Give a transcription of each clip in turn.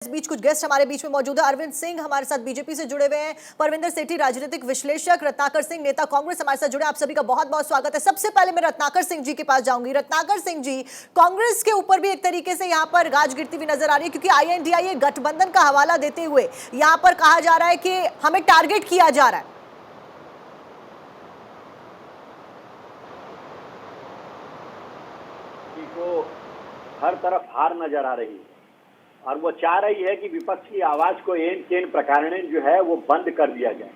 इस बीच कुछ गेस्ट हमारे बीच में मौजूद है। अरविंद सिंह हमारे साथ बीजेपी से जुड़े हुए हैं, परविंदर सेठी राजनीतिक विश्लेषक, रत्नाकर सिंह नेता कांग्रेस हमारे साथ जुड़े। आप सभी का बहुत बहुत स्वागत है। सबसे पहले मैं रत्नाकर सिंह जी के पास जाऊंगी। रत्नाकर सिंह जी, कांग्रेस के ऊपर भी एक तरीके से यहाँ पर गाज गिरती हुई नजर आ रही है, क्योंकि INDIA गठबंधन का हवाला देते हुए यहाँ पर कहा जा रहा है कि हमें टारगेट किया जा रहा है। को हर तरफ हार नजर आ रही है और वो चाह रही है कि विपक्ष की आवाज को एन केन प्रकारण जो है वो बंद कर दिया जाए।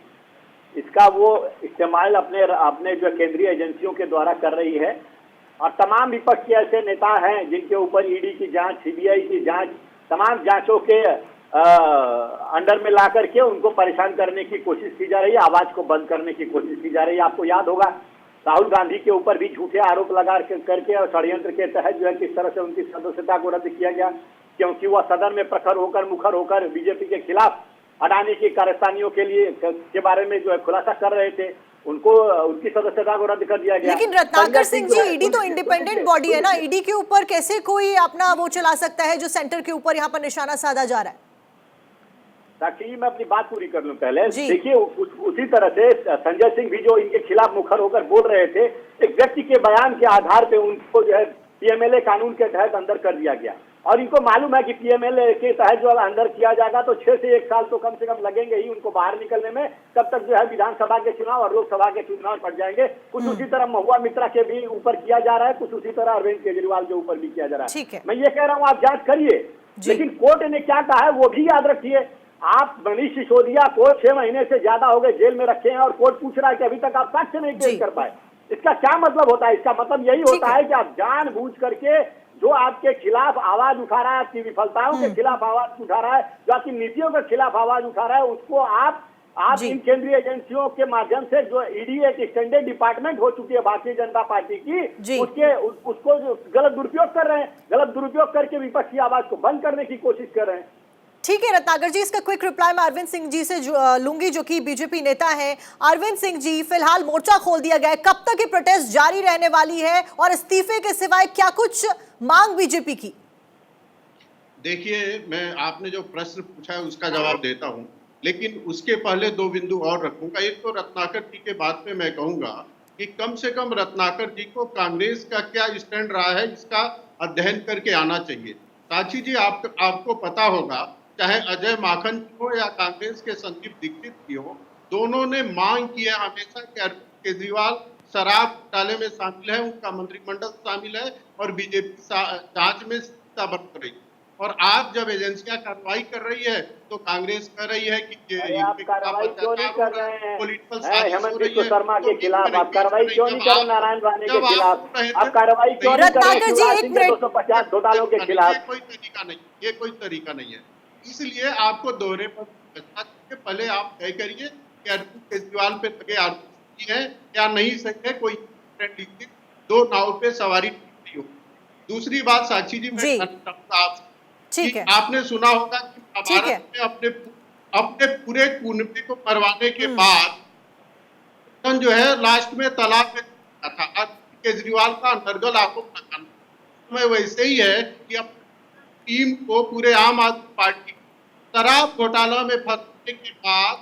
इसका वो इस्तेमाल अपने जो केंद्रीय एजेंसियों के द्वारा कर रही है और तमाम विपक्ष के ऐसे नेता हैं जिनके ऊपर ईडी की जांच, CBI की जांच, तमाम जांचों के अंडर में ला करके उनको परेशान करने की कोशिश की जा रही है, आवाज को बंद करने की कोशिश की जा रही है। आपको याद होगा राहुल गांधी के ऊपर भी झूठे आरोप लगा करके और षड्यंत्र के तहत जो है किस तरह से उनकी सदस्यता को रद्द किया गया, क्योंकि वह सदन में प्रखर होकर मुखर होकर बीजेपी के खिलाफ अडानी की कारस्तानियों के बारे में जो है खुलासा कर रहे थे, उनको उनकी सदस्यता को रद्द कर दिया गया। लेकिन रत्नाकर सिंह जी, ईडी तो इंडिपेंडेंट बॉडी है ना, ईडी के ऊपर कैसे कोई अपना वो चला सकता है जो सेंटर के ऊपर यहाँ पर निशाना साधा जा रहा है? ताकि मैं अपनी बात पूरी कर लूं पहले। देखिए, उसी तरह से संजय सिंह भी जो इनके खिलाफ मुखर होकर बोल रहे थे, एक व्यक्ति के बयान के आधार पे उनको जो है PMLA कानून के तहत अंदर कर दिया गया और इनको मालूम है कि PMLA के तहत जो अंदर किया जाएगा तो 6 से 1 साल तो कम से कम लगेंगे ही उनको बाहर निकलने में। तब तक जो है विधानसभा के चुनाव और लोकसभा के चुनाव पड़ जाएंगे। कुछ उसी तरह महुआ मित्रा के भी ऊपर किया जा रहा है, कुछ उसी तरह अरविंद केजरीवाल के ऊपर भी किया जा रहा है। मैं ये कह रहा हूँ आप जांच करिए, लेकिन कोर्ट ने क्या कहा है वो भी याद रखिए। आप मनीष सिसोदिया को 6 महीने से ज्यादा हो गए जेल में रखे हैं और कोर्ट पूछ रहा है कि अभी तक आप साक्ष्य नहीं पेश कर पाए। इसका क्या मतलब होता है? इसका मतलब यही होता है कि आप जानबूझ करके जो आपके खिलाफ आवाज उठा रहा है, आपकी विफलताओं के खिलाफ आवाज उठा रहा है, जो आपकी नीतियों के खिलाफ आवाज उठा रहा है, उसको आप इन केंद्रीय एजेंसियों के माध्यम से, जो ईडी एक एक्सटेंडेड डिपार्टमेंट हो चुकी है भारतीय जनता पार्टी की, उसको गलत दुरुपयोग कर रहे हैं। गलत दुरुपयोग करके विपक्ष की आवाज को बंद करने की कोशिश कर रहे हैं। ठीक है रत्नाकर जी, इसका क्विक रिप्लाई मैं अरविंद सिंह जी से लूंगी, जो कि बीजेपी नेता हैं। अरविंद सिंह जी, फिलहाल मोर्चा खोल दिया गया है, कब तक ये प्रोटेस्ट जारी रहने वाली है और इस्तीफे के सिवाय क्या कुछ मांग बीजेपी की? देखिए, मैं आपने जो प्रश्न पूछा है उसका जवाब देता हूं, लेकिन उसके पहले 2 बिंदु और रखूंगा। एक तो रत्नाकर जी के बात में मैं कहूंगा कि कम से कम रत्नाकर जी को कांग्रेस का क्या स्टैंड रहा है इसका अध्ययन करके आना चाहिए। साक्षी जी, आपको पता होगा, चाहे अजय माखन की हो या कांग्रेस के संदीप दीक्षित की हो, दोनों ने मांग की है हमेशा कि अरविंद केजरीवाल शराब घोटाले में शामिल है, उनका मंत्रिमंडल शामिल है और बीजेपी जांच में सत्ता बरत रही है। और आप जब एजेंसियां कार्रवाई कर रही है तो कांग्रेस कर रही है कि कार्रवाई क्यों नहीं कर रहे हैं? हेमंत बिश्व शर्मा के खिलाफ आप कार्रवाई क्यों नहीं कर रहे? नारायण राणे के खिलाफ आप कार्रवाई क्यों नहीं कर रहे? 250 घोटालों के खिलाफ कोई तरीका नहीं, ये कोई तरीका नहीं है। इसलिए आपको दोहरे पर पहले आप तय करिए कि अरविंद केजरीवाल पे लगे आरोप है या नहीं सही है। कोई दो नाव पे सवारी नहीं हो। दूसरी बात साक्षी जी, मैं आपने सुना होगा कि भारत में अपने पूरे कुनबे को मरवाने के बाद जो है लास्ट में तलाक में था। केजरीवाल का नरगल आरोप लगाना मैं वैसे ही है कि अपनी टीम को पूरे आम आदमी पार्टी शराब घोटाला में फंसने के बाद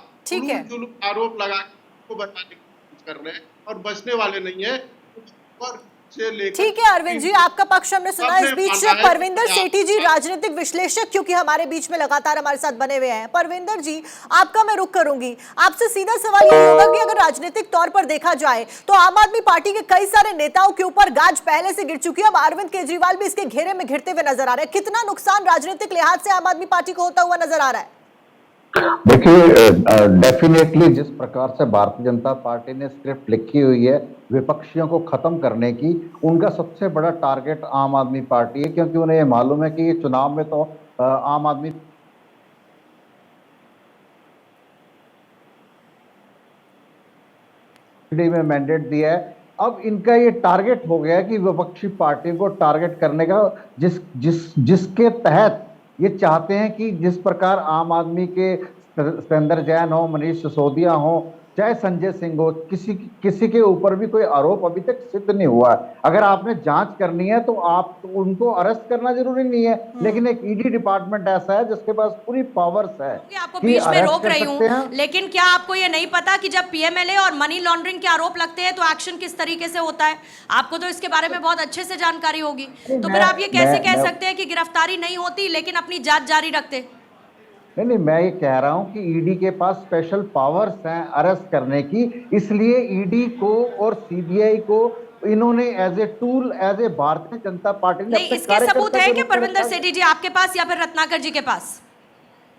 जुल्म आरोप लगा को बचाने की कोशिश कर रहे हैं और बचने वाले नहीं है। ठीक है अरविंद जी, आपका पक्ष हमने सुना। इस बीच परविंदर सेठी जी, राजनीतिक विश्लेषक, क्योंकि हमारे बीच में लगातार हमारे साथ बने हुए हैं। परविंदर जी, आपका मैं रुख करूंगी। आपसे सीधा सवाल ये होगा कि अगर राजनीतिक तौर पर देखा जाए तो आम आदमी पार्टी के कई सारे नेताओं के ऊपर गाज पहले से गिर चुकी है, अब अरविंद केजरीवाल भी इसके घेरे में घिरते हुए नजर आ रहे हैं। कितना नुकसान राजनीतिक लिहाज से आम आदमी पार्टी को होता हुआ नजर आ रहा है? देखिए, डेफिनेटली जिस प्रकार से भारतीय जनता पार्टी ने स्क्रिप्ट लिखी हुई है विपक्षियों को खत्म करने की, उनका सबसे बड़ा टारगेट आम आदमी पार्टी है, क्योंकि उन्हें ये मालूम है कि ये चुनाव में तो आम आदमी में मैंडेट दिया है। अब इनका ये टारगेट हो गया कि विपक्षी पार्टी को टारगेट करने का, जिसके तहत ये चाहते हैं कि जिस प्रकार आम आदमी के सत्येंद्र जैन हो, मनीष सिसोदिया हो, चाहे संजय सिंह हो, किसी के ऊपर भी कोई आरोप अभी तक सिद्ध नहीं हुआ है। अगर आपने जांच करनी है तो आप उनको अरेस्ट करना जरूरी नहीं है, लेकिन एक ईडी डिपार्टमेंट ऐसा है जिसके पास पूरी पावर्स है कि आपको कि बीच में arrest रोक कर रही सकते हूँ, हैं। लेकिन क्या आपको ये नहीं पता कि जब पीएमएलए और मनी लॉन्ड्रिंग के आरोप लगते हैं तो एक्शन किस तरीके से होता है? आपको तो इसके बारे में बहुत अच्छे से जानकारी होगी। तो फिर आप ये कैसे कह सकते हैं कि गिरफ्तारी नहीं होती लेकिन अपनी जांच जारी रखते? नहीं, मैं ये कह रहा हूं कि ईडी के पास स्पेशल पावर्स हैं अरेस्ट करने की, इसलिए ईडी को और सीबीआई को इन्होंने as a tool, as a Bharatiya Janata party ने नहीं, अपने इसके सबूत कार्यकर्ता है के कि रूप में परविंदर रखा। सेठी जी आपके पास या फिर रत्नाकर जी के पास?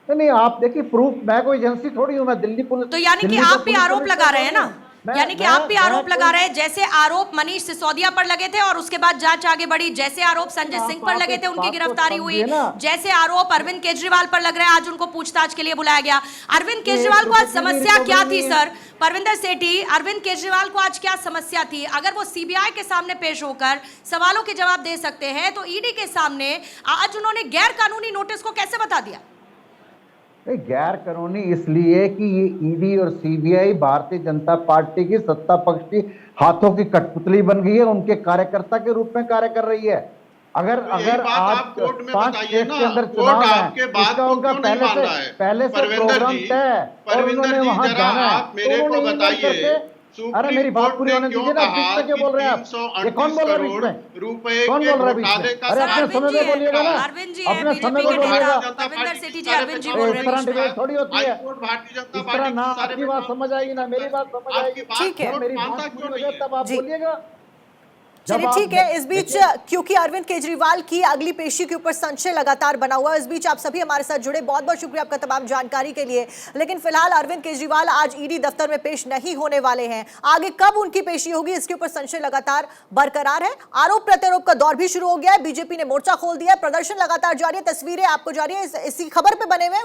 नहीं, आप देखिए प्रूफ, मैं कोई एजेंसी थोड़ी हूं, मैं दिल्ली पुलिस। तो यानी कि आप भी आरोप लगा रहे हैं ना? यानी कि आप भी आरोप लगा रहे हैं, जैसे आरोप मनीष सिसोदिया पर लगे थे और उसके बाद जांच आगे बढ़ी, जैसे आरोप संजय सिंह पर लगे थे उनकी गिरफ्तारी हुई, जैसे आरोप अरविंद केजरीवाल पर लग रहे हैं, आज उनको पूछताछ के लिए बुलाया गया। अरविंद केजरीवाल को आज समस्या क्या थी सर? परविंदर सेठी, अरविंद केजरीवाल को आज क्या समस्या थी? अगर वो सीबीआई के सामने पेश होकर सवालों के जवाब दे सकते हैं तो ईडी के सामने आज उन्होंने गैर कानूनी नोटिस को कैसे बता दिया? गैर कानूनी इसलिए कि ये ईडी और सीबीआई भारतीय जनता पार्टी की सत्ता पक्ष की हाथों की कठपुतली बन गई है, उनके कार्यकर्ता के रूप में कार्य कर रही है। अगर आप कोर्ट में 5 बताइए स्टेट ना, के अंदर कोर्ट चुनाव है, आपके बात इसका को उनका क्यों नहीं मान रहा है? पहले से परविंदर प्रोग्राम जी, तय है और परविंदर उन्होंने जी, वहां जरा जाना है। आप मेरे को उन्होंने email बताइए, करके, अरे मेरी बात पूरी होने दीजिए ना, बीच में क्यों बोल रहे हैं आप? ये कौन बोल रहा है बीच में? रुपए कौन बोल रहा है बीच में? अरे अपने समय में बोलिएगा ना, अरविंद जी है, अपने समय बीजेपी में के बोलिएगा। नेता परविंदर सेठी जी, अरविंद जी बोल इस रहे तरह हैं। डिबेट थोड़ी होती है, भारतीय जनता इस तरह ना आपकी बात समझ आएगी ना मेरी बात समझ आएगी। ठीक है। मेरी बात पूरी हो जाए तब आप बोलिएगा। चलिए ठीक है। इस बीच क्योंकि अरविंद केजरीवाल की अगली पेशी के ऊपर संशय लगातार बना हुआ है, इस बीच आप सभी हमारे साथ जुड़े, बहुत बहुत शुक्रिया आपका तमाम जानकारी के लिए। लेकिन फिलहाल अरविंद केजरीवाल आज ईडी दफ्तर में पेश नहीं होने वाले हैं। आगे कब उनकी पेशी होगी इसके ऊपर संशय लगातार बरकरार है। आरोप प्रत्यारोप का दौर भी शुरू हो गया है, बीजेपी ने मोर्चा खोल दिया है, प्रदर्शन लगातार जारी है, तस्वीरें आपको जारी है, इसी खबर पे बने हुए हैं।